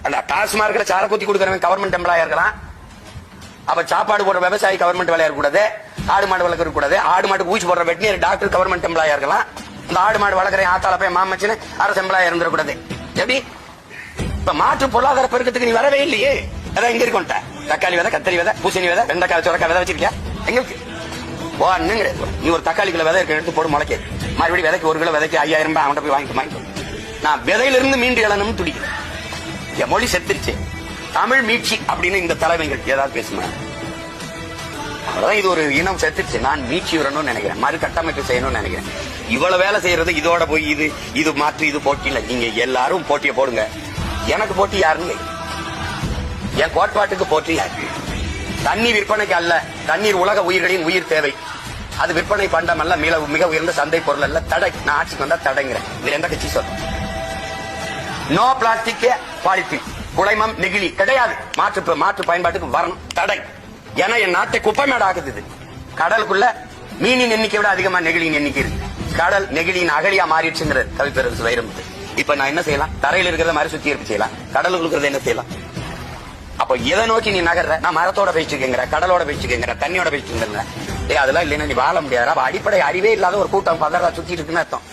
அந்த டாஸ்மார்க்ல சார குத்தி கொடுக்கறவன் கவர்மெண்ட் எம்ப்ளாயா இருக்கலாம். அப்ப சாப்பாடு போடுற விவசாயி கவர்மெண்ட் வேலையா இருக்கக்கூடாது. ஆடு மாடு வளர்க்க கூடாது. ஆடு மாடு ஊசி போடுற வெட்டினியர் டாக்டர் கவர்மெண்ட் எம்ப்ளாயா இருக்கலாம். இந்த ஆடு மாடு வளர்க்குற ஆத்தால போய் மாமச்சின்னு அரசு எம்ப்ளாயா இருந்துடக்கூடாது. எப்படி இப்ப மாற்று பொருளாதார பெருக்கத்துக்கு நீ வரவே இல்லையே. அதான் இங்க இருக்கோன்ட்ட தக்காளி விதை, கத்தரி விதை, பூசணி விதை, வெண்டைக்காய், சுரக்காய் விதை வச்சிருக்கியா? எங்களுக்கு நீ ஒரு தக்காளி கிலோ விதை எடுத்து போடு முளைக்க, மறுபடியும் விதைக்கு 1 கிலோ விதைக்கு 5000 ரூபாய் அவன்கிட்ட போய் வாங்கிக்கோ. நான் விதையிலிருந்து மீண்டு எழணும்னு துடிக்கிறேன். என் மொழி செத்துருச்சு. தமிழ் மீட்சி அப்படின்னு இந்த தலைமைகள் ஏதாவது பேசுமா? அவ்வளவுதான். இது ஒரு இனம் செத்துருச்சு. நான் மீட்சி வரணும்னு நினைக்கிறேன், மறு கட்டமைப்பு செய்யணும்னு நினைக்கிறேன். இவ்வளவு வேலை செய்யறது இதோட போய் இது மாற்று இது போட்டி இல்ல. நீங்க எல்லாரும் போட்டியை போடுங்க. எனக்கு போட்டி யாருன்னு, என் கோட்பாட்டுக்கு போட்டி யாரு? தண்ணீர் விற்பனைக்கு அல்ல. தண்ணீர் உலக உயிர்களின் உயிர் தேவை. அது விற்பனை பண்டம் அல்ல, மிக உயர்ந்த சந்தை பொருள் அல்ல. தடை. நான் ஆட்சிக்கு வந்தா தடைங்கிறேன். இதுல எந்த கட்சி சொல்ல? நோ பிளாஸ்டிக், பாலித்தீன், குளைமம், நெகிழி கிடையாது. மாற்று பயன்பாட்டுக்கு வரணும். தடை. ஏன்னா என் நாட்டை குப்பைமேடு ஆகுது. கடலுக்குள்ள மீனின் எண்ணிக்கை விட அதிகமா நெகிழியின் எண்ணிக்கை இருக்கு. கடல் நெகிழியின் அகழியா மாறிடுச்சுங்கிற கவிப்பேரரசு வைரம். இப்ப நான் என்ன செய்யலாம்? தரையில் இருக்கிறத மாதிரி சுத்தி இருப்பு செய்யலாம். கடலுக்கு இருக்கிறத என்ன செய்யலாம்? அப்ப எதை நோக்கி நீ நகர்ற? நான் மரத்தோட பேச்சுக்கேங்கிற, கடலோட பேச்சுக்கேங்கிற, தண்ணியோட பேச்சுக்கேங்கிற. அதெல்லாம் இல்லைன்னா நீ வாழ முடியாது. அப்ப அடிப்படை அறிவே இல்லாத ஒரு கூட்டம் பதறா சுத்தி இருக்குன்னு அர்த்தம்.